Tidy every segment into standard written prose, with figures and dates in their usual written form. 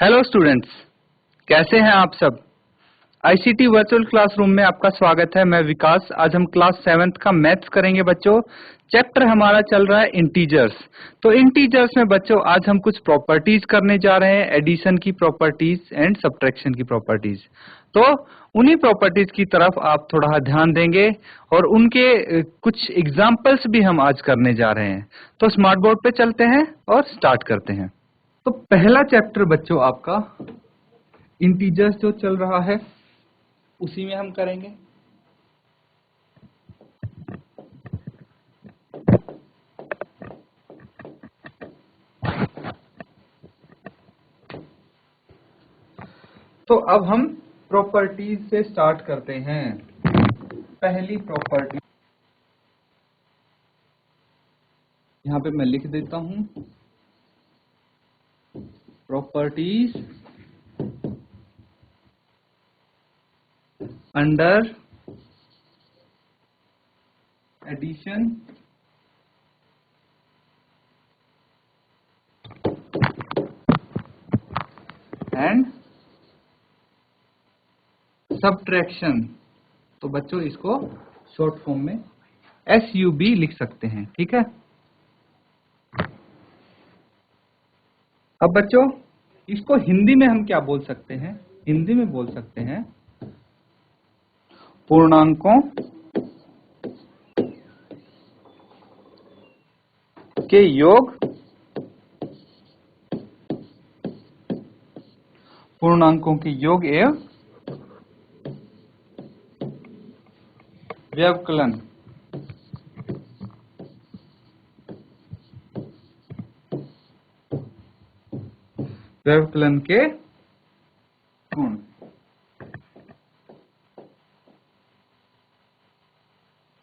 Hello students, कैसे हैं आप सब। आईसीटी वर्चुअल क्लासरूम में आपका स्वागत है। मैं विकास। आज हम क्लास 7th का मैथ्स करेंगे बच्चों। चैप्टर हमारा चल रहा है इंटीजर्स। तो इंटीजर्स में बच्चों आज हम कुछ प्रॉपर्टीज करने जा रहे हैं, एडिशन की प्रॉपर्टीज एंड सब्ट्रैक्शन की प्रॉपर्टीज। तो उन्हीं प्रॉपर्टीज की तरफ आप थोड़ा ध्यान देंगे और उनके कुछ एग्जाम्पल्स भी हम आज करने जा रहे हैं। तो स्मार्ट बोर्ड पे चलते हैं और स्टार्ट करते हैं। तो पहला चैप्टर बच्चों आपका इंटीजर्स जो चल रहा है उसी में हम करेंगे। तो अब हम प्रॉपर्टीज से स्टार्ट करते हैं। पहली प्रॉपर्टी यहां पे मैं लिख देता हूं, properties under addition and subtraction. तो बच्चों इसको शॉर्ट फॉर्म में SUB लिख सकते हैं, ठीक है। अब बच्चों इसको हिंदी में हम क्या बोल सकते हैं? हिंदी में बोल सकते हैं पूर्णांकों के योग, पूर्णांकों के योग एवं व्यवकलन। व्यवकलन के गुण।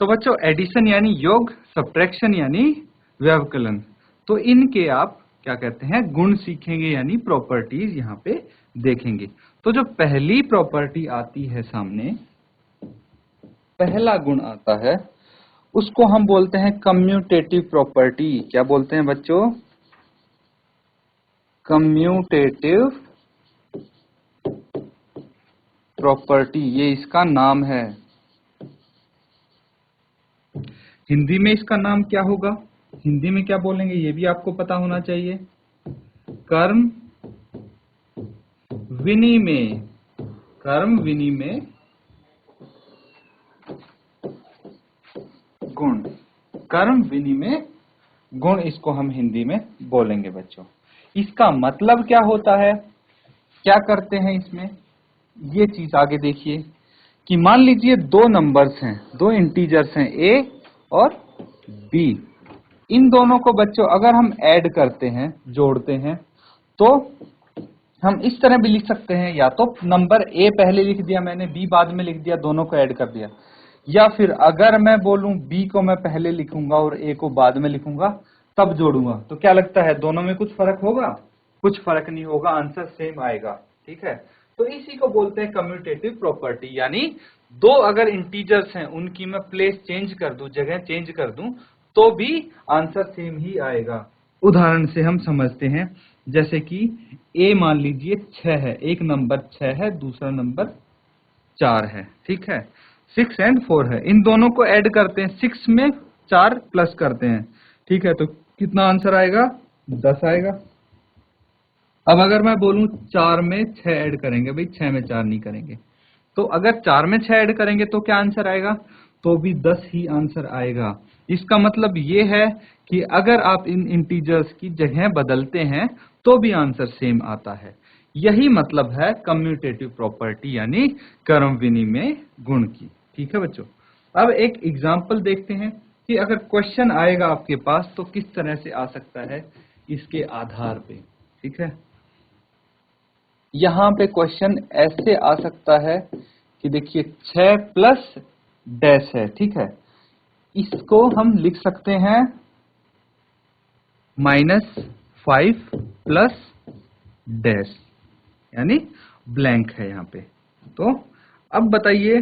तो बच्चों एडिशन यानी योग, सब्ट्रैक्शन यानी व्यवकलन। तो इनके आप क्या कहते हैं, गुण सीखेंगे यानी प्रॉपर्टीज यहां पे देखेंगे। तो जो पहली प्रॉपर्टी आती है सामने, पहला गुण आता है, उसको हम बोलते हैं कम्यूटेटिव प्रॉपर्टी। क्या बोलते हैं बच्चों? कम्यूटेटिव प्रॉपर्टी, ये इसका नाम है। हिंदी में इसका नाम क्या होगा? हिंदी में क्या बोलेंगे ये भी आपको पता होना चाहिए। कर्म विनिमय, कर्म विनिमय गुण, कर्म विनिमय गुण, इसको हम हिंदी में बोलेंगे बच्चों। इसका मतलब क्या होता है, क्या करते हैं इसमें, ये चीज आगे देखिए कि मान लीजिए दो नंबर्स हैं, दो इंटीजर्स हैं A और B। इन दोनों को बच्चों अगर हम ऐड करते हैं, जोड़ते हैं, तो हम इस तरह भी लिख सकते हैं, या तो नंबर A पहले लिख दिया मैंने, B बाद में लिख दिया, दोनों को ऐड कर दिया। या फिर अगर मैं बोलूं B को मैं पहले लिखूंगा और A को बाद में लिखूंगा तब जोड़ूंगा, तो क्या लगता है दोनों में कुछ फर्क होगा? कुछ फर्क नहीं होगा, आंसर सेम आएगा, ठीक है। तो इसी को बोलते हैं कम्यूटेटिव प्रॉपर्टी। यानी दो अगर इंटीजर्स हैं, उनकी मैं प्लेस चेंज कर दूं, जगह चेंज कर दूं, तो भी आंसर सेम ही आएगा। उदाहरण से हम समझते हैं, जैसे कि A मान लीजिए 6 है, एक नंबर 6 है, दूसरा नंबर 4 है, ठीक है। 6 और 4 है, इन दोनों को ऐड करते हैं, 6 में 4 प्लस करते हैं, ठीक है। तो कितना आंसर आएगा? 10 आएगा। अब अगर मैं बोलूं 4 में 6 ऐड करेंगे, भाई 6 में 4 नहीं करेंगे, तो अगर 4 में 6 ऐड करेंगे तो क्या आंसर आएगा? तो भी 10 ही आंसर आएगा। इसका मतलब ये है कि अगर आप इन इंटीजर्स की जगह बदलते हैं तो भी आंसर सेम आता है। यही मतलब है कम्यूटेटिव प्रॉपर्टी यानी क्रम विनिमय गुण की, ठीक है बच्चों। अब एक एग्जांपल देखते हैं कि अगर क्वेश्चन आएगा आपके पास तो किस तरह से आ सकता है इसके आधार पे, ठीक है। यहां पे क्वेश्चन ऐसे आ सकता है कि देखिए 6 प्लस डैश है, ठीक है। इसको हम लिख सकते हैं -5 प्लस डैश, यानी ब्लैंक है यहाँ पे। तो अब बताइए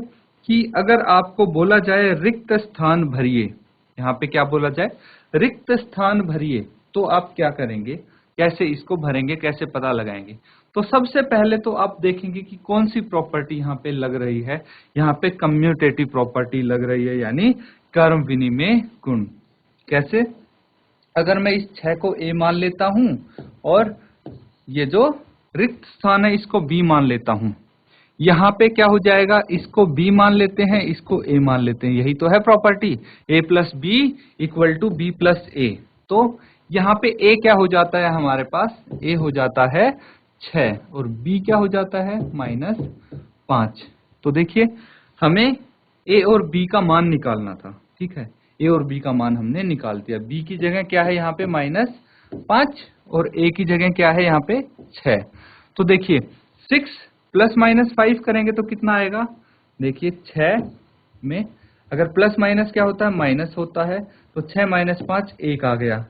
कि अगर आपको बोला जाए रिक्त स्थान भरिए, यहाँ पे क्या बोला जाए? रिक्त स्थान भरिए, तो आप क्या करेंगे? कैसे इसको भरेंगे, कैसे पता लगाएंगे। तो सबसे पहले तो आप देखेंगे कि कौन सी प्रॉपर्टी यहाँ पे लग रही है। यहाँ पे कम्यूटेटिव प्रॉपर्टी लग रही है, यानी क्रम विनिमय गुण। कैसे? अगर मैं इस 6 को A मान लेता हूं और ये जो रिक्त स्थान है इसको B मान लेता हूं, यहाँ पे क्या हो जाएगा, इसको B मान लेते हैं, इसको A मान लेते हैं, यही तो है property A plus B equal to B plus A। तो यहाँ पे A क्या हो जाता है हमारे पास, A हो जाता है 6 और B क्या हो जाता है -5। तो देखिए हमें A और B का मान निकालना था, ठीक है। A और B का मान हमने निकाल दिया। B की जगह क्या है यहाँ पे -5 और A की जगह क्या है यहाँ पे 6। तो देखिए 6 प्लस माइनस 5 करेंगे तो कितना आएगा, देखिए 6 में अगर प्लस माइनस क्या होता है, माइनस होता है, तो 6 माइनस 5 1 आ गया।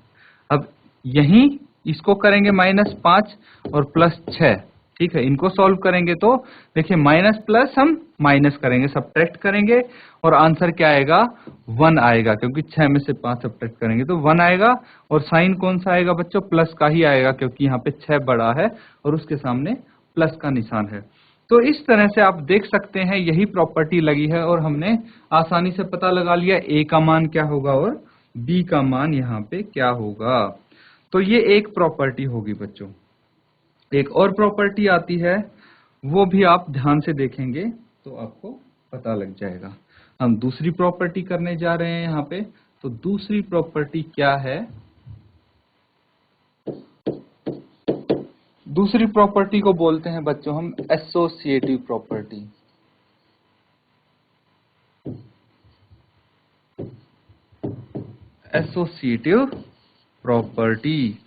अब यहीं इसको करेंगे -5 और +6, ठीक है। इनको सॉल्व करेंगे तो देखिए माइनस प्लस हम माइनस करेंगे, सब्ट्रैक्ट करेंगे और आंसर क्या आएगा 1 आएगा, क्योंकि 6 में से 5 सब्ट्रैक्ट करेंगे तो 1 आएगा। और साइन कौन सा आएगा बच्चों, प्लस का ही आएगा, क्योंकि यहाँ पे 6 बड़ा है और उसके सामने प्लस का निशान है। तो इस तरह से आप देख सकते हैं यही प्रॉपर्टी लगी है और हमने आसानी से पता लगा लिया A का मान क्या होगा और B का मान यहाँ पे क्या होगा। तो ये एक प्रॉपर्टी होगी बच्चों। एक और प्रॉपर्टी आती है, वो भी आप ध्यान से देखेंगे तो आपको पता लग जाएगा। हम दूसरी प्रॉपर्टी करने जा रहे हैं यहाँ पे। तो दूसरी प्रॉपर्टी क्या है, दूसरी प्रॉपर्टी को बोलते हैं बच्चों हम associative property. Associative property,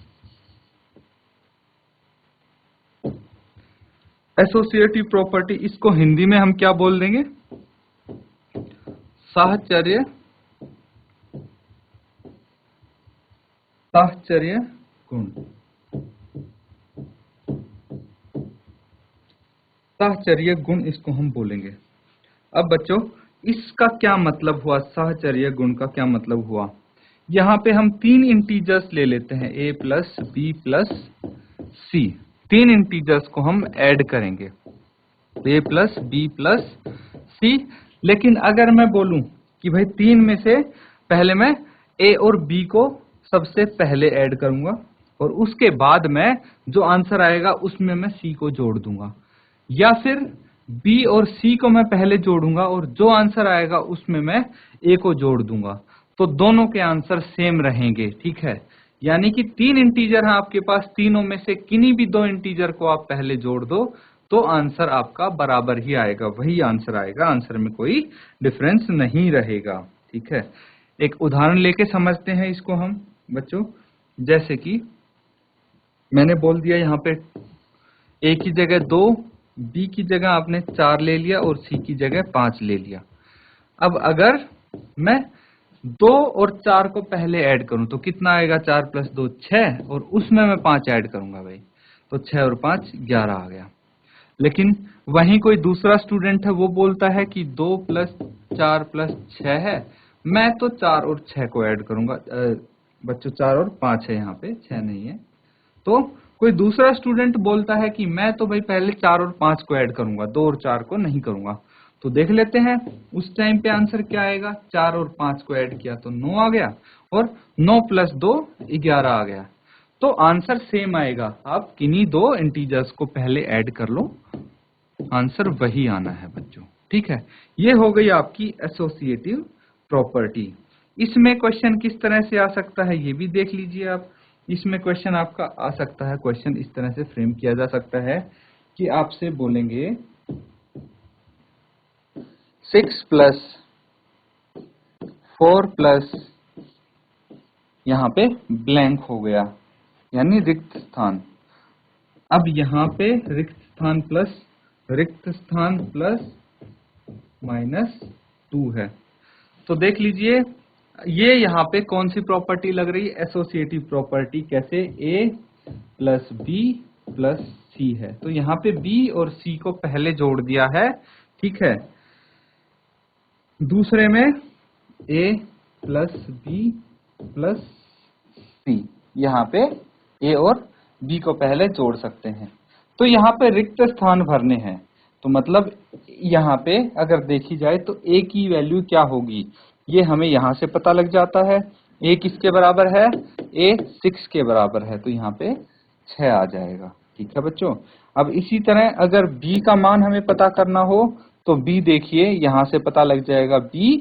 associative property, इसको हिंदी में हम क्या बोल देंगे, साहचर्य, साहचर्य गुण। साहचर्य गुण इसको हम बोलेंगे। अब बच्चों इसका क्या मतलब हुआ, साहचर्य गुण का क्या मतलब हुआ। यहाँ पे हम 3 इंटीजर्स ले लेते हैं, A plus B plus C. 3 integers को हम ऐड करेंगे, A plus B plus C. लेकिन अगर मैं बोलूं कि भाई 3 में से पहले मैं A और B को सबसे पहले ऐड करूंगा और उसके बाद मैं जो आंसर आएगा उसमें मैं C को जोड़ दूंगा, या फिर B और C को मैं पहले जोड़ूंगा और जो आंसर आएगा उसमें मैं A को जोड़ दूंगा, तो दोनों के आंसर सेम रहेंगे, ठीक है। यानी कि 3 इंटीजर हैं आपके पास, तीनों में से किन्हीं भी 2 इंटीजर को आप पहले जोड़ दो तो आंसर आपका बराबर ही आएगा, वही आंसर आएगा, आंसर में कोई डिफरेंस नहीं रहेगा, ठीक है। एक उदाहरण लेके समझते हैं इसको हम बच्चों। जैसे कि मैंने बोल दिया यहाँ पे A की जगह 2, B की जगह आपने 4 ले लिया और C की जगह 5 ले लिया। अब अगर मैं 2 और 4 को पहले ऐड करूं तो कितना आएगा, 4 प्लस 2 6, और उसमें मैं 5 ऐड करूंगा भाई, तो 6 और 5 11 आ गया। लेकिन वहीं कोई दूसरा स्टूडेंट है, वो बोलता है कि 2 प्लस 4 प्लस 6 है, मैं तो 4 और 6 को ऐड करूंगा। बच्चों 4 और 5 है, यहाँ पे 6 नहीं है। तो कोई दूसरा स्टूडेंट बोलता है कि मैं तो भाई पहले 4 और 5 को ऐड करूंगा, 2 और 4 को नहीं करूंगा। तो देख लेते हैं उस टाइम पे आंसर क्या आएगा, 4 और 5 को ऐड किया तो 9 आ गया और 9 प्लस 2 11 आ गया। तो आंसर सेम आएगा, आप किन्हीं 2 इंटीजर्स को पहले ऐड कर लो, आंसर वही आना है बच्चों, ठीक है। ये हो गई आपकी एसोसिएटिव प्रॉपर्टी। इसमें क्वेश्चन किस तरह से आ सकता है ये भी देख लीजिए आप। इसमें क्वेश्चन आपका आ सकता है, क्वेश्चन इस तरह से फ्रेम किया जा सकता है कि आपसे बोलेंगे 6 प्लस 4 प्लस, यहाँ पे ब्लैंक हो गया यानी रिक्त स्थान। अब यहाँ पे रिक्त स्थान प्लस -2 है। तो देख लीजिए ये यहाँ पे कौन सी प्रॉपर्टी लग रही है, एसोसिएटिव प्रॉपर्टी। कैसे, A प्लस बी प्लस सी है, तो यहाँ पे B और C को पहले जोड़ दिया है, ठीक है। दूसरे में A प्लस बी प्लस सी, यहाँ पे A और बी को पहले जोड़ सकते हैं। तो यहाँ पे रिक्त स्थान भरने हैं, तो मतलब यहाँ पे अगर देखी जाए तो ए की वैल्यू क्या होगी ये हमें यहाँ से पता लग जाता है। ए किसके बराबर है, ए 6 के बराबर है, तो यहाँ पे 6 आ जाएगा। ठीक है बच्चों। अब इसी तरह अगर बी का मान हमें पता करना हो तो बी देखिए यहाँ से पता लग जाएगा, बी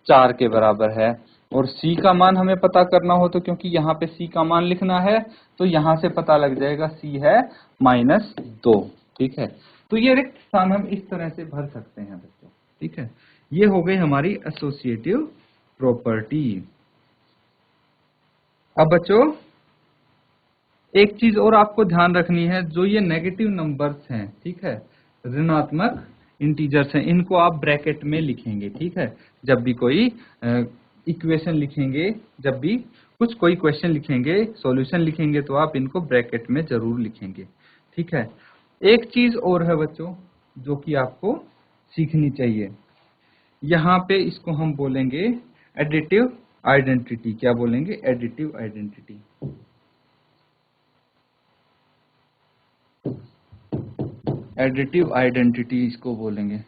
4 के बराबर है। और सी का मान हमें पता करना हो तो क्योंकि यहाँ पे सी का मान लिखना है तो यहाँ से पता लग जाएगा, सी है -2। ठीक है, तो ये रिक्त स्थान हम इस तरह से भर सकते हैं बच्चों। ठीक है, ये हो गई हमारी एसोसिएटिव प्रॉपर्टी। अब बच्चों एक चीज और आपको ध्यान रखनी है, जो ये नेगेटिव नंबर्स हैं, ठीक है, ऋणात्मक इंटीजर्स हैं, इनको आप ब्रैकेट में लिखेंगे। ठीक है, जब भी कोई इक्वेशन लिखेंगे, जब भी कोई क्वेश्चन लिखेंगे, सॉल्यूशन लिखेंगे, तो आप इनको ब्रैकेट में जरूर लिखेंगे। ठीक है, एक चीज और है बच्चों जो कि आपको सीखनी चाहिए, यहाँ पे इसको हम बोलेंगे एडिटिव आइडेंटिटी। क्या बोलेंगे, एडिटिव आइडेंटिटी। एडिटिव आइडेंटिटी इसको बोलेंगे।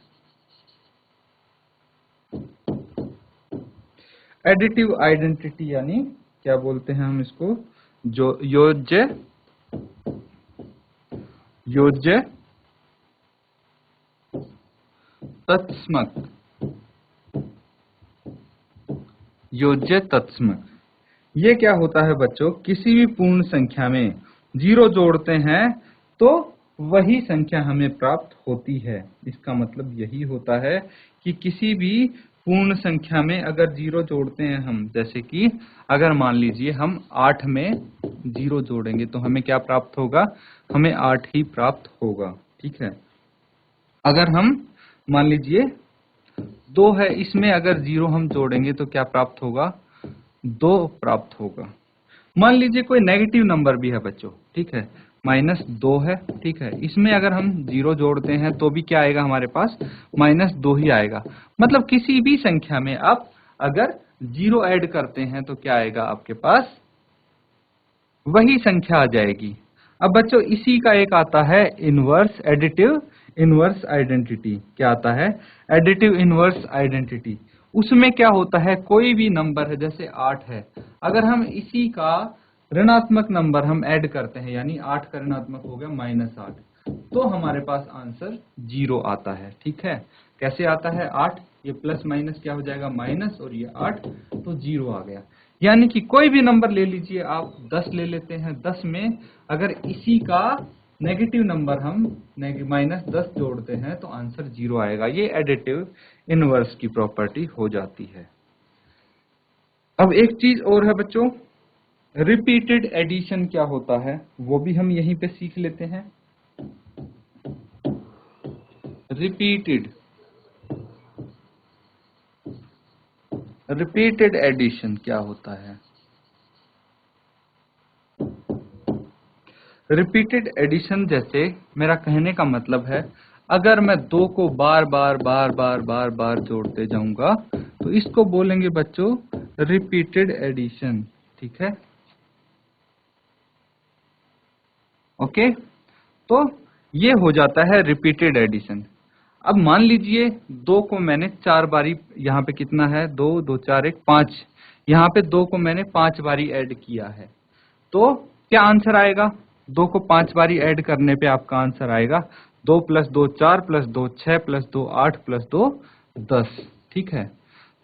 एडिटिव आइडेंटिटी यानी क्या बोलते हैं हम इसको, जो योज्य तत्समक, योज्य तत्समक। ये क्या होता है बच्चों, किसी भी पूर्ण संख्या में 0 जोड़ते हैं तो वही संख्या हमें प्राप्त होती है। इसका मतलब यही होता है कि किसी भी पूर्ण संख्या में अगर 0 जोड़ते हैं हम, जैसे कि अगर मान लीजिए हम 8 में 0 जोड़ेंगे तो हमें क्या प्राप्त होगा, हमें 8 ही प्राप्त होगा। ठीक है, अगर हम मान लीजिए 2 है, इसमें अगर 0 हम जोड़ेंगे तो क्या प्राप्त होगा, 2 प्राप्त होगा। मान लीजिए कोई नेगेटिव नंबर भी है बच्चों, ठीक है, -2 है। ठीक है, इसमें अगर हम 0 जोड़ते हैं तो भी क्या आएगा हमारे पास, -2 ही आएगा। मतलब किसी भी संख्या में आप अगर 0 ऐड करते हैं तो क्या आएगा आपके पास, वही संख्या आ जाएगी। अब बच्चों इसी का एक आता है इनवर्स, एडिटिव इनवर्स आइडेंटिटी। क्या आता है, एडिटिव इनवर्स आइडेंटिटी। उसमें क्या होता है, कोई भी नंबर है, जैसे 8 है, अगर हम इसी का ऋणात्मक नंबर हम ऐड करते हैं, यानी 8 का ऋणात्मक हो गया -8, तो हमारे पास आंसर 0 आता है। ठीक है, कैसे आता है, 8 ये प्लस माइनस क्या हो जाएगा, माइनस, और ये 8 तो 0 आ गया। यानी कि कोई भी नंबर ले लीजिए आप, 10 ले लेते हैं, 10 में अगर इसी का नेगेटिव नंबर हम -10 जोड़ते हैं तो आंसर 0 आएगा। ये एडिटिव इनवर्स की प्रॉपर्टी हो जाती है। अब एक चीज और है बच्चों, रिपीटेड एडिशन क्या होता है वो भी हम यहीं पे सीख लेते हैं। रिपीटेड एडिशन क्या होता है, रिपीटेड एडिशन जैसे मेरा कहने का मतलब है, अगर मैं 2 को बार बार जोड़ते जाऊंगा तो इसको बोलेंगे बच्चों रिपीटेड एडिशन। ठीक है, ओके, तो ये हो जाता है रिपीटेड एडिशन। अब मान लीजिए 2 को मैंने 4 बारी, यहाँ पे कितना है, 2 2 4 1 5, यहाँ पे 2 को मैंने 5 बारी ऐड किया है, तो क्या आंसर आएगा, 2 को 5 बारी ऐड करने पे आपका आंसर आएगा 2 + 2 4 + 2 6 + 2 8 + 2 10। ठीक है,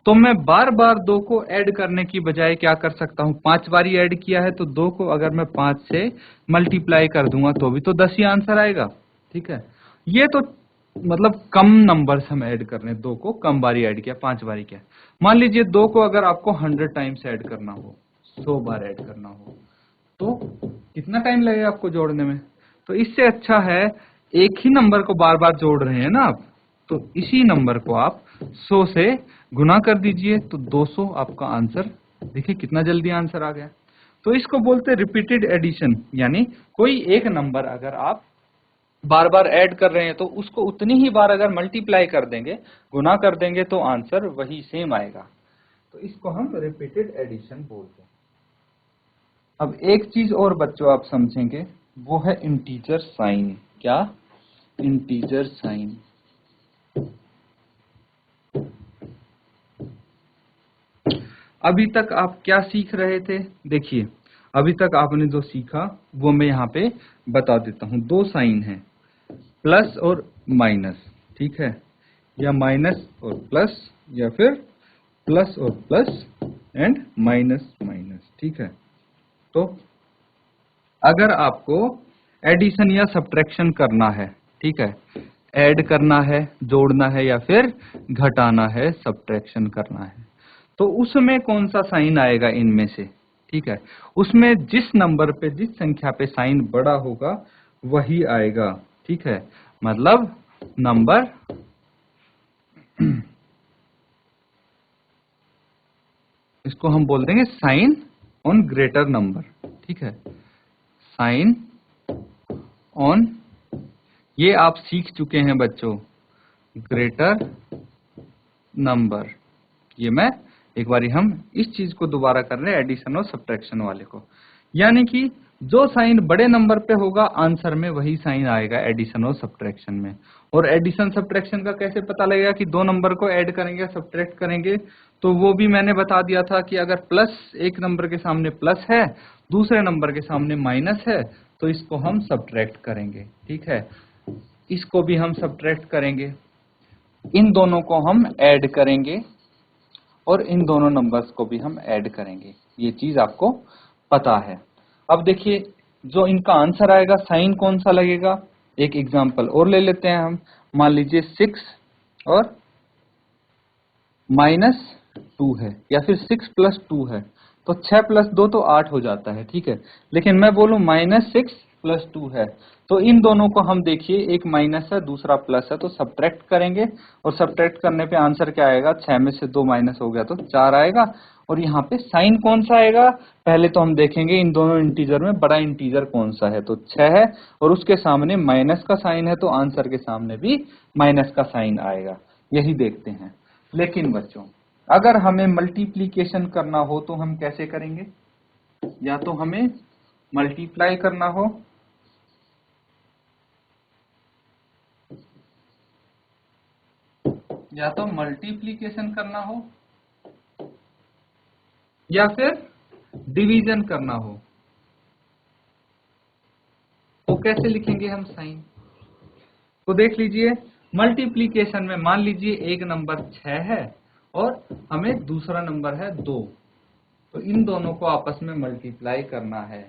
तो मैं बार बार 2 को ऐड करने की बजाय क्या कर सकता हूँ, 5 बारी ऐड किया है तो 2 को अगर मैं 5 से मल्टीप्लाई कर दूंगा तो भी तो 10 ही आंसर आएगा। ठीक है, ये तो मतलब कम नंबर्स हम ऐड कर रहे हैं, 2 को कम बारी ऐड किया, 5 बारी किया। मान लीजिए 2 को अगर आपको 100 टाइम्स ऐड करना हो, 100 बार ऐड करना हो, तो कितना टाइम लगेगा आपको जोड़ने में। तो इससे अच्छा है एक ही नंबर को बार बार जोड़ रहे हैं ना आप, तो इसी नंबर को आप 100 से गुना कर दीजिए तो 200 आपका आंसर, देखिए कितना जल्दी आंसर आ गया। तो इसको बोलते हैं रिपीटेड एडिशन, यानी कोई एक नंबर अगर आप बार बार ऐड कर रहे हैं तो उसको उतनी ही बार अगर मल्टीप्लाई कर देंगे, गुना कर देंगे, तो आंसर वही सेम आएगा। तो इसको हम रिपीटेड एडिशन बोलते हैं। अब एक चीज और बच्चों आप समझेंगे, वो है इंटीजर साइन। क्या? Integer sign. अभी तक आप क्या सीख रहे थे? देखिए, अभी तक आपने जो सीखा वो मैं यहाँ पे बता देता हूँ। दो साइन है, प्लस और माइनस, ठीक है, या माइनस और प्लस, या फिर प्लस और प्लस एंड माइनस माइनस, ठीक है। तो अगर आपको एडिशन या सब्ट्रैक्शन करना है, ठीक है, ऐड करना है, जोड़ना है, या फिर घटाना है, सब्ट्रैक्शन करना है, तो उसमें कौन सा साइन आएगा इनमें से? ठीक है, उसमें जिस नंबर पे, जिस संख्या पे साइन बड़ा होगा वही आएगा, ठीक है। मतलब नंबर इसको हम बोल देंगे साइन ऑन ग्रेटर नंबर, ठीक है, साइन ऑन, ये आप सीख चुके हैं बच्चों, ग्रेटर नंबर। ये मैं एक बारी हम इस चीज को दोबारा कर रहे हैं, एडिशन और सब्ट्रैक्शन वाले को, यानी कि जो साइन बड़े नंबर पे होगा आंसर में वही साइन आएगा एडिशन और सब्ट्रैक्शन में। और एडिशन सब्ट्रैक्शन का कैसे पता लगेगा कि दो नंबर को ऐड करेंगे सब्ट्रैक्ट करेंगे? तो वो भी मैंने बता दिया था कि अगर प्लस एक नंबर के सामने प्लस है, दूसरे नंबर के सामने माइनस है, तो इसको हम सब्ट्रैक्ट करेंगे, ठीक है, इसको भी हम सब्ट्रैक्ट करेंगे, इन दोनों को हम ऐड करेंगे और इन दोनों नंबर्स को भी हम ऐड करेंगे। ये चीज आपको पता है। अब देखिए, जो इनका आंसर आएगा साइन कौन सा लगेगा? एक एग्जांपल और ले लेते हैं हम। मान लीजिए 6 और -2 है, या फिर 6 + 2 है, तो 6 + 2 तो 8 हो जाता है, ठीक है। लेकिन मैं बोलूं -6 + 2 है, तो इन दोनों को हम देखिए, एक माइनस है दूसरा प्लस है, तो सब्ट्रैक्ट करेंगे, और सब्ट्रैक्ट करने पे आंसर क्या आएगा? 6 में से 2 माइनस हो गया तो 4 आएगा। और यहाँ पे साइन कौन सा आएगा? पहले तो हम देखेंगे इन दोनों इंटीजर में बड़ा इंटीजर कौन सा है, तो 6 है, और उसके सामने माइनस का साइन है, तो आंसर के सामने भी माइनस का साइन आएगा। यही देखते हैं। लेकिन बच्चों, अगर हमें मल्टीप्लिकेशन करना हो तो हम कैसे करेंगे? या तो हमें मल्टीप्लाई करना हो, या तो मल्टीप्लिकेशन करना हो, या फिर डिवीजन करना हो, तो कैसे लिखेंगे हम साइन? तो देख लीजिए, मल्टीप्लिकेशन में मान लीजिए एक नंबर 6 है और हमें दूसरा नंबर है 2, तो इन दोनों को आपस में मल्टीप्लाई करना है।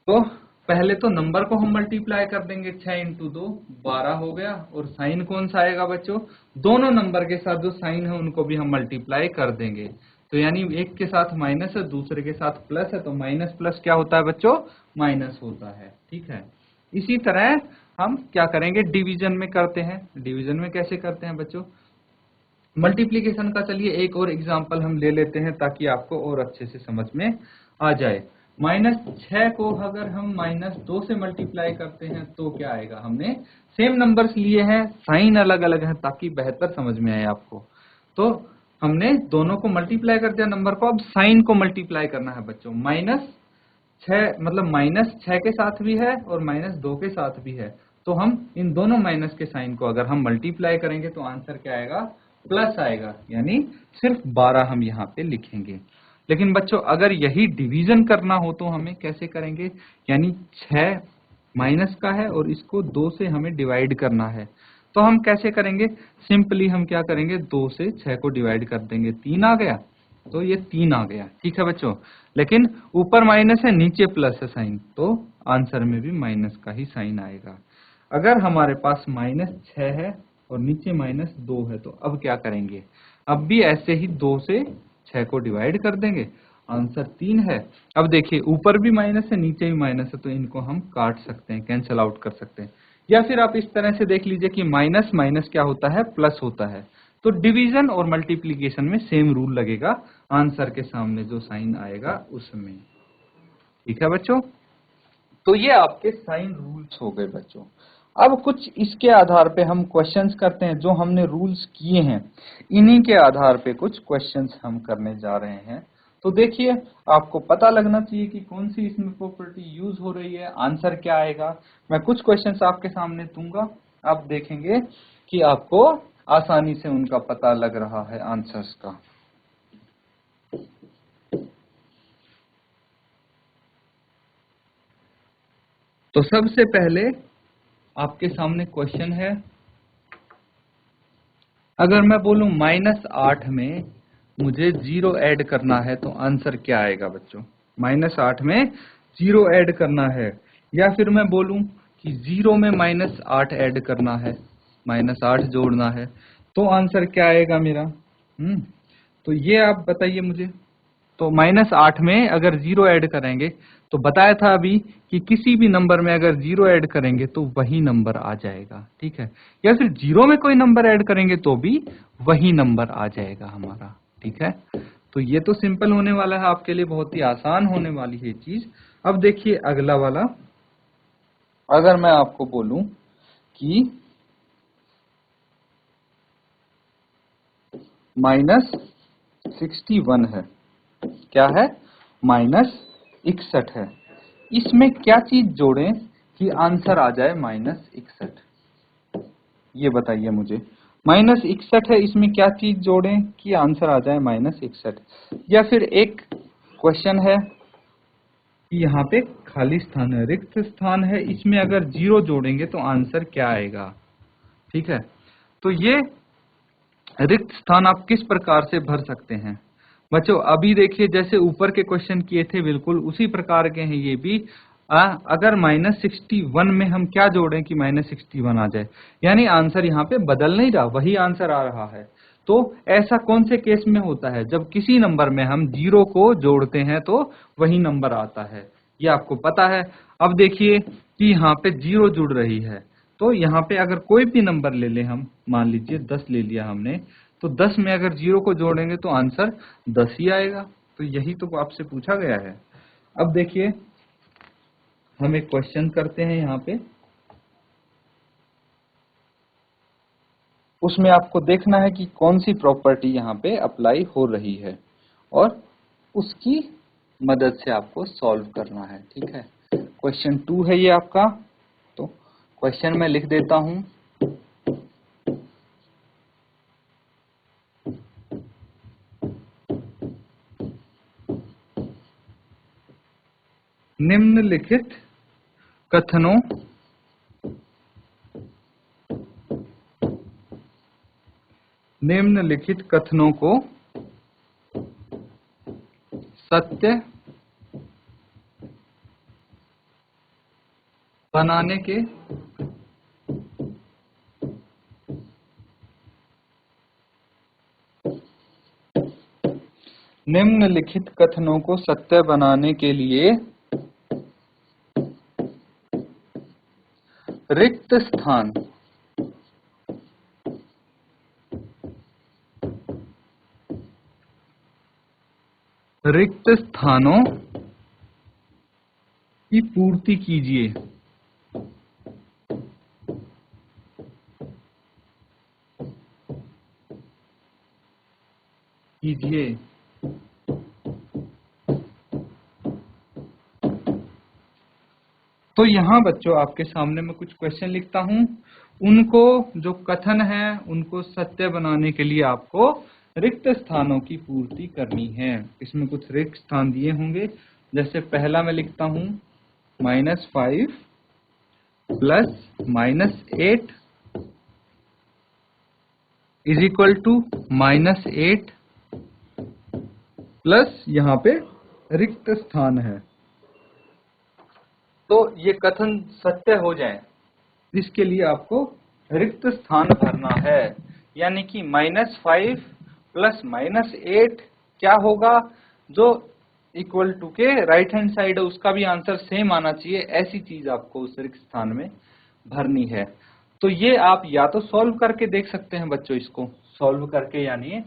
तो पहले तो नंबर को हम मल्टीप्लाई कर देंगे, 6 × 2 12 हो गया। और साइन कौन सा आएगा बच्चों? दोनों नंबर के साथ जो साइन है उनको भी हम मल्टीप्लाई कर देंगे। तो यानी एक के साथ माइनस है, दूसरे के साथ प्लस है, तो माइनस प्लस क्या होता है बच्चों? माइनस होता है, ठीक है। इसी तरह हम क्या करेंगे? डिवीजन में करते हैं। डिवीजन में कैसे करते हैं बच्चों? मल्टीप्लिकेशन का चलिए एक और एग्जांपल हम ले लेते हैं ताकि आपको और अच्छे से समझ में आ जाए। -6 को अगर हम -2 से मल्टीप्लाई करते हैं तो क्या आएगा? हमने सेम नंबर्स लिए हैं, साइन अलग अलग है ताकि बेहतर समझ में आए आपको। तो हमने दोनों को मल्टीप्लाई कर दिया नंबर को, अब साइन को मल्टीप्लाई करना है बच्चों। -6 मतलब -6 के साथ भी है और -2 के साथ भी है, तो हम इन दोनों माइनस के साइन को अगर हम मल्टीप्लाई करेंगे तो आंसर क्या आएगा? प्लस आएगा, यानी सिर्फ 12 हम यहाँ पे लिखेंगे। लेकिन बच्चों, अगर यही डिवीजन करना हो तो हमें कैसे करेंगे? यानी 6 माइनस का है और इसको 2 से हमें डिवाइड करना है, तो हम कैसे करेंगे? सिंपली हम क्या करेंगे? 2 से 6 को डिवाइड कर देंगे, 3 आ गया, तो ये 3 आ गया, ठीक है बच्चों। लेकिन ऊपर माइनस है, नीचे प्लस है साइन, तो आंसर में भी माइनस का ही साइन आएगा। अगर हमारे पास -6 है और नीचे -2 है, तो अब क्या करेंगे? अब भी ऐसे ही 2 से 6 को डिवाइड कर देंगे, आंसर 3 है। अब देखिए, ऊपर भी माइनस है, नीचे भी माइनस है, तो इनको हम काट सकते हैं, कैंसिल आउट कर सकते हैं। या फिर आप इस तरह से देख लीजिए कि माइनस माइनस क्या होता है? प्लस होता है। तो डिवीजन और मल्टीप्लिकेशन में सेम रूल लगेगा, आंसर के सामने जो साइन आएगा उसमें, ठीक है बच्चों। तो ये आपके साइन रूल्स हो गए बच्चों। अब कुछ इसके आधार पे हम क्वेश्चंस करते हैं, जो हमने रूल्स किए हैं इन्हीं के आधार पे कुछ क्वेश्चंस हम करने जा रहे हैं। तो देखिए आपको पता लगना चाहिए कि कौन सी इसमें प्रॉपर्टी यूज हो रही है, आंसर क्या आएगा। मैं कुछ क्वेश्चंस आपके सामने दूंगा, आप देखेंगे कि आपको आसानी से उनका पता लग रहा है आंसर्स का। तो सबसे पहले आपके सामने क्वेश्चन है, अगर मैं बोलूं -8 में मुझे 0 ऐड करना है तो आंसर क्या आएगा बच्चों? -8 में 0 ऐड करना है, या फिर मैं बोलूं कि 0 में -8 ऐड करना है, -8 जोड़ना है, तो आंसर क्या आएगा मेरा? तो ये आप बताइए मुझे। तो -8 में अगर 0 ऐड करेंगे तो बताया था अभी कि किसी भी नंबर में अगर 0 ऐड करेंगे तो वही नंबर आ जाएगा, ठीक है। या फिर 0 में कोई नंबर ऐड करेंगे तो भी वही नंबर आ जाएगा हमारा, ठीक है। तो ये तो सिंपल होने वाला है आपके लिए, बहुत ही आसान होने वाली है चीज। अब देखिए अगला वाला, अगर मैं आपको बोलूं कि -61 है, क्या है? -61 है, इसमें क्या चीज जोड़ें कि आंसर आ जाए -61? ये बताइए मुझे। -61 है, इसमें क्या चीज जोड़ें कि आंसर आ जाए -61? या फिर एक क्वेश्चन है कि यहाँ पे खाली स्थान है, रिक्त स्थान है, इसमें अगर 0 जोड़ेंगे तो आंसर क्या आएगा? ठीक है, तो ये रिक्त स्थान आप किस प्रकार से भर सकते हैं बच्चों? अभी देखिए जैसे ऊपर के क्वेश्चन किए थे बिल्कुल उसी प्रकार के हैं ये भी। अगर -61 में हम क्या जोड़ें कि -61 आ जाए, यानी आंसर यहाँ पे बदल नहीं रहा, वही आंसर आ रहा है। तो ऐसा कौन से केस में होता है? जब किसी नंबर में हम 0 को जोड़ते हैं तो वही नंबर आता है, ये आपको पता है। अब देखिए कि यहाँ पे 0 जुड़ रही है, तो यहाँ पे अगर कोई भी नंबर ले लें हम, मान लीजिए 10 ले लिया हमने, तो 10 में अगर 0 को जोड़ेंगे तो आंसर 10 ही आएगा। तो यही तो आपसे पूछा गया है। अब देखिए हम एक क्वेश्चन करते हैं यहाँ पे, उसमें आपको देखना है कि कौन सी प्रॉपर्टी यहाँ पे अप्लाई हो रही है और उसकी मदद से आपको सॉल्व करना है, ठीक है। क्वेश्चन 2 है ये आपका, तो क्वेश्चन मैं लिख देता हूं। निम्नलिखित कथनों को सत्य बनाने के निम्नलिखित कथनों को सत्य बनाने के लिए रिक्त स्थानों की पूर्ति कीजिए। तो यहाँ बच्चों आपके सामने मैं कुछ क्वेश्चन लिखता हूं, उनको जो कथन है उनको सत्य बनाने के लिए आपको रिक्त स्थानों की पूर्ति करनी है। इसमें कुछ रिक्त स्थान दिए होंगे, जैसे पहला मैं लिखता हूं -5 plus -8 is equal to -8 plus यहाँ पे रिक्त स्थान है। तो ये कथन सत्य हो जाए इसके लिए आपको रिक्त स्थान भरना है, यानी कि -5 प्लस -8 क्या होगा, जो इक्वल टू के राइट हैंड साइड है उसका भी आंसर सेम आना चाहिए, ऐसी चीज आपको उस रिक्त स्थान में भरनी है। तो ये आप या तो सॉल्व करके देख सकते हैं बच्चों, इसको सॉल्व करके, यानी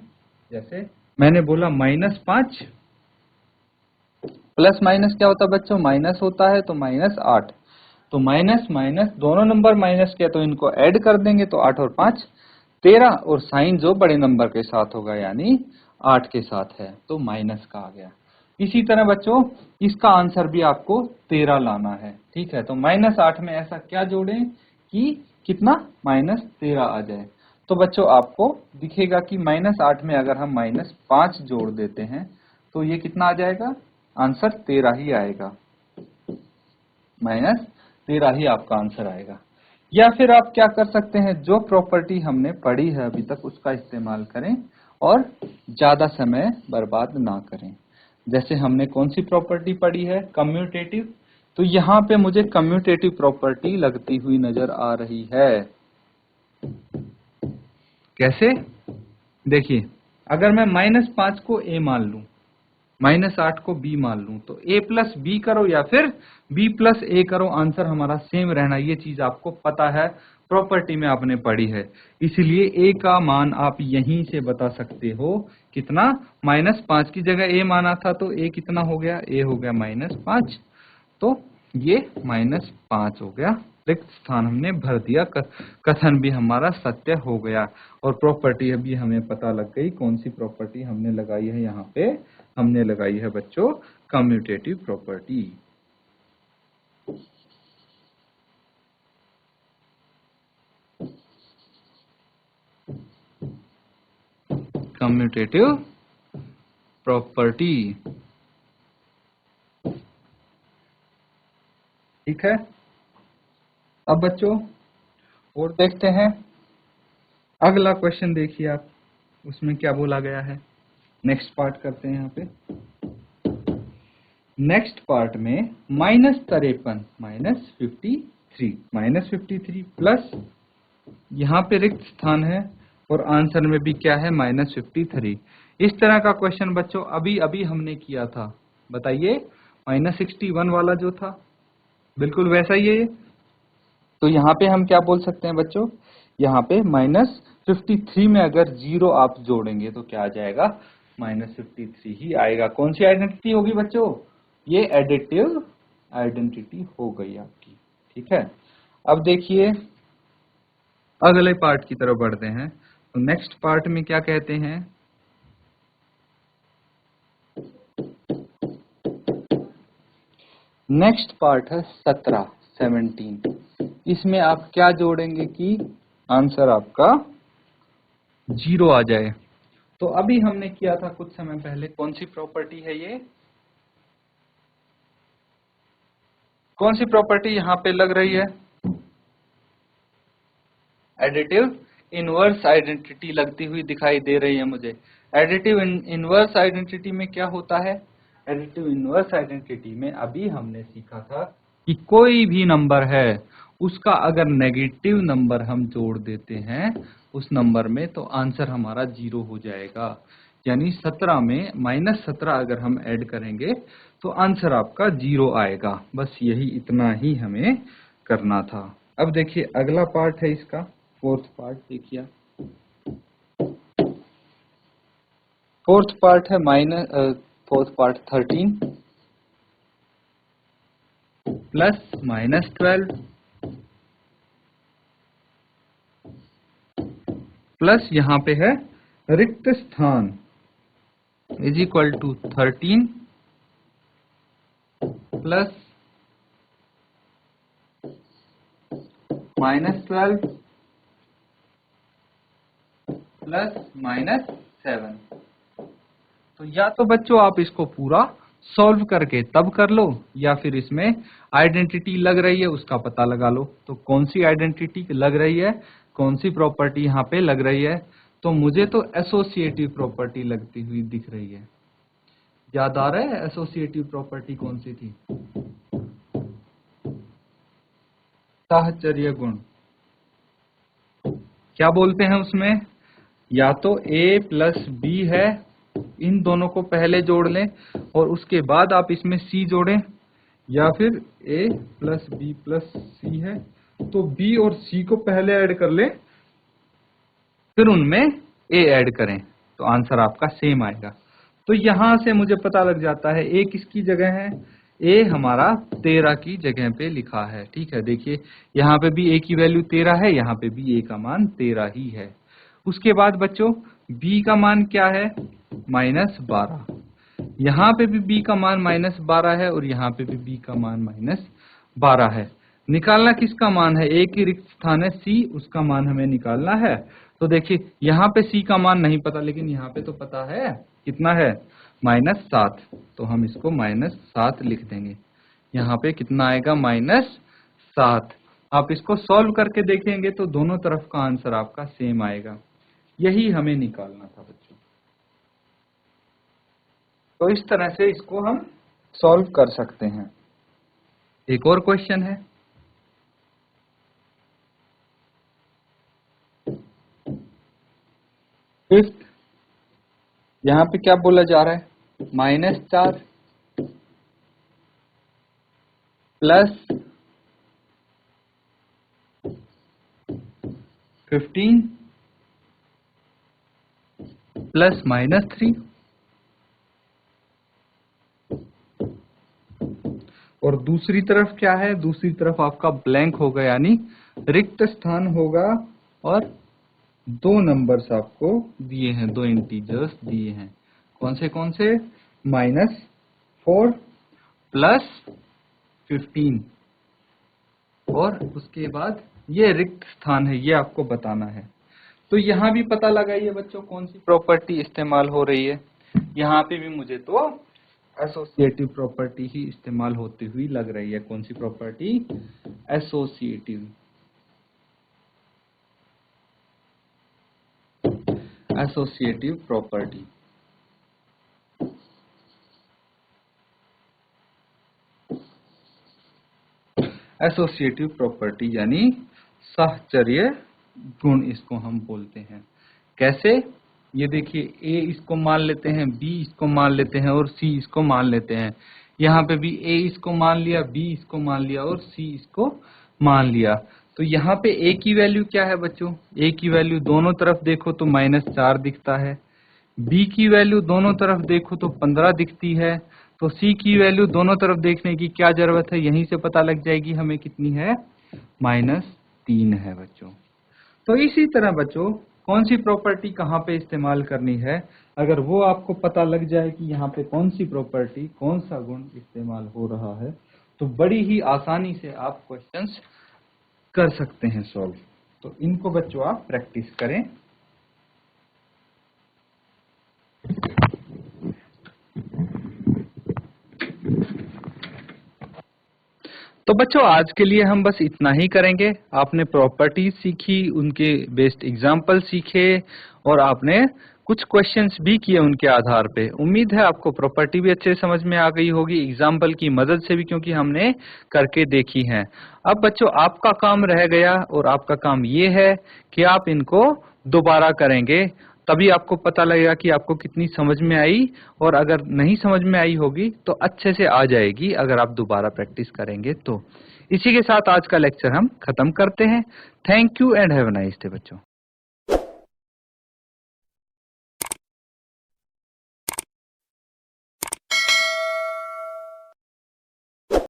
जैसे मैंने बोला -5 प्लस माइनस क्या होता है बच्चों? माइनस होता है, तो -8, तो माइनस माइनस दोनों नंबर माइनस किया तो इनको ऐड कर देंगे, तो 8 और 5 13, और साइन जो बड़े नंबर के साथ होगा यानी 8 के साथ है, तो माइनस का आ गया। इसी तरह बच्चों इसका आंसर भी आपको 13 लाना है। ठीक है, तो -8 में ऐसा क्या जोड़ें कि कितना -13 आ जाए। तो बच्चों आपको दिखेगा कि -8 में अगर हम -5 जोड़ देते हैं तो ये कितना आ जाएगा, आंसर 13 ही आएगा, -13 ही आपका आंसर आएगा। या फिर आप क्या कर सकते हैं, जो प्रॉपर्टी हमने पढ़ी है अभी तक उसका इस्तेमाल करें और ज्यादा समय बर्बाद ना करें। जैसे हमने कौन सी प्रॉपर्टी पढ़ी है, कम्यूटेटिव। तो यहां पे मुझे कम्यूटेटिव प्रॉपर्टी लगती हुई नजर आ रही है। कैसे, देखिए अगर मैं -5 को a मान लूं, -8 को b मान लूं, तो a प्लस बी करो या फिर b प्लस a करो, आंसर हमारा सेम रहना, ये चीज आपको पता है, प्रॉपर्टी में आपने पढ़ी है। इसलिए a का मान आप यहीं से बता सकते हो, कितना, -5 की जगह a माना था तो a कितना हो गया, a हो गया -5, तो ये -5 हो गया, रिक्त स्थान हमने भर दिया, कथन भी हमारा सत्य हो गया और प्रॉपर्टी अभी हमें पता लग गई। कौन सी प्रॉपर्टी हमने लगाई है, यहाँ पे हमने लगाई है बच्चों कम्यूटेटिव प्रॉपर्टी। कम्यूटेटिव प्रॉपर्टी, ठीक है। अब बच्चों और देखते हैं, अगला क्वेश्चन देखिए आप, उसमें क्या बोला गया है। नेक्स्ट पार्ट करते हैं यहाँ पे। नेक्स्ट पार्ट में -53 -53 प्लस यहाँ पे रिक्त स्थान है और आंसर में भी क्या है, -53। इस तरह का क्वेश्चन बच्चों अभी अभी हमने किया था, बताइए, -61 वाला जो था, बिल्कुल वैसा ही है। तो यहाँ पे हम क्या बोल सकते हैं बच्चों, यहाँ पे -53 में अगर 0 आप जोड़ेंगे तो क्या आ जाएगा, -53 ही आएगा। कौन सी आइडेंटिटी होगी बच्चों, ये एडिटिव आइडेंटिटी हो गई आपकी। ठीक है, अब देखिए अगले पार्ट की तरफ बढ़ते हैं। तो नेक्स्ट पार्ट में क्या कहते हैं, नेक्स्ट पार्ट है 17। इसमें आप क्या जोड़ेंगे कि आंसर आपका 0 आ जाए। तो अभी हमने किया था कुछ समय पहले, कौन सी प्रॉपर्टी है ये, कौन सी प्रॉपर्टी यहाँ पे लग रही है, एडिटिव इनवर्स आइडेंटिटी लगती हुई दिखाई दे रही है मुझे। एडिटिव इनवर्स आइडेंटिटी में क्या होता है, एडिटिव इनवर्स आइडेंटिटी में अभी हमने सीखा था कि कोई भी नंबर है उसका अगर नेगेटिव नंबर हम जोड़ देते हैं उस नंबर में तो आंसर हमारा 0 हो जाएगा। यानी 17 में -17 अगर हम ऐड करेंगे तो आंसर आपका 0 आएगा। बस यही इतना ही हमें करना था। अब देखिए अगला पार्ट है इसका, फोर्थ पार्ट देखिए। फोर्थ पार्ट है 13 प्लस -12 प्लस यहाँ पे है रिक्त स्थान is equal to 13 plus -12 plus -7। तो या तो बच्चों आप इसको पूरा सॉल्व करके तब कर लो या फिर इसमें आइडेंटिटी लग रही है उसका पता लगा लो। तो कौन सी आइडेंटिटी लग रही है, कौन सी प्रॉपर्टी यहाँ पे लग रही है, तो मुझे तो एसोसिएटिव प्रॉपर्टी लगती हुई दिख रही है। याद आ रहा है एसोसिएटिव प्रॉपर्टी कौन सी थी, साहचर्य गुण। क्या बोलते हैं उसमें, या तो a प्लस बी है, इन दोनों को पहले जोड़ लें और उसके बाद आप इसमें c जोड़ें, या फिर a प्लस बी प्लस सी है तो b और c को पहले ऐड कर लें फिर उनमें a ऐड करें तो आंसर आपका सेम आएगा। तो यहां से मुझे पता लग जाता है a किसकी जगह है, a हमारा 13 की जगह पे लिखा है। ठीक है, देखिए यहाँ पे भी a की वैल्यू 13 है, यहाँ पे भी a का मान 13 ही है। उसके बाद बच्चों b का मान क्या है, -12। यहाँ पे भी b का मान -12 है और यहाँ पे भी b का मान -12 है। निकालना किसका मान है? a की रिक्त स्थान है c, उसका मान हमें निकालना है। तो देखिए यहाँ पे c का मान नहीं पता, लेकिन यहाँ पे तो पता है, कितना है? -7। तो हम इसको -7 लिख देंगे। यहाँ पे कितना आएगा? -7। आप इसको सॉल्व करके देखेंगे तो दोनों तरफ का आंसर आपका सेम आएगा। यही हमें निकालना था बच्चों। तो इस तरह से इसको हम सॉल्व कर सकते हैं। एक और क्वेश्चन है, फिफ्थ। यहां पे क्या बोला जा रहा है? -4 प्लस 15 प्लस -3, और दूसरी तरफ क्या है? दूसरी तरफ आपका ब्लैंक होगा, यानी रिक्त स्थान होगा, और 2 नंबर्स आपको दिए हैं, 2 इंटीजर्स दिए हैं। कौन से? -4 प्लस 15, और उसके बाद ये रिक्त स्थान है, ये आपको बताना है। तो यहां भी पता लगाइए बच्चों कौन सी प्रॉपर्टी इस्तेमाल हो रही है। यहाँ पे भी मुझे तो एसोसिएटिव प्रॉपर्टी ही इस्तेमाल होती हुई लग रही है। कौन सी property? Associative property. Associative property यानी साहचर्य गुण इसको हम बोलते हैं। कैसे? ये देखिए, A इसको मान लेते हैं, B इसको मान लेते हैं और C इसको मान लेते हैं। यहाँ पे भी A इसको मान लिया, B इसको मान लिया और C इसको मान लिया। तो यहाँ पे A की वैल्यू क्या है बच्चों? A की वैल्यू दोनों तरफ देखो तो -4 दिखता है। B की वैल्यू दोनों तरफ देखो तो 15 दिखती है। तो C की वैल्यू दोनों तरफ देखने की क्या जरूरत है? यहीं से पता लग जाएगी हमें कितनी है, -3 है बच्चों। तो इसी तरह बच्चों कौन सी प्रॉपर्टी कहाँ पे इस्तेमाल करनी है, अगर वो आपको पता लग जाए कि यहाँ पे कौन सी प्रॉपर्टी, कौन सा गुण इस्तेमाल हो रहा है, तो बड़ी ही आसानी से आप क्वेश्चंस कर सकते हैं सॉल्व। तो इनको बच्चों आप प्रैक्टिस करें। तो बच्चों आज के लिए हम बस इतना ही करेंगे। आपने प्रॉपर्टीज सीखी, उनके बेस्ड एग्जाम्पल सीखे, और आपने कुछ क्वेश्चंस भी किए उनके आधार पे। उम्मीद है आपको प्रॉपर्टी भी अच्छे समझ में आ गई होगी, एग्जाम्पल की मदद से भी, क्योंकि हमने करके देखी है। अब बच्चों आपका काम रह गया, और आपका काम ये है कि आप इनको दोबारा करेंगे, तभी आपको पता लगेगा कि आपको कितनी समझ में आई। और अगर नहीं समझ में आई होगी तो अच्छे से आ जाएगी अगर आप दोबारा प्रैक्टिस करेंगे तो। इसी के साथ आज का लेक्चर हम खत्म करते हैं। Thank you and have a nice day बच्चों।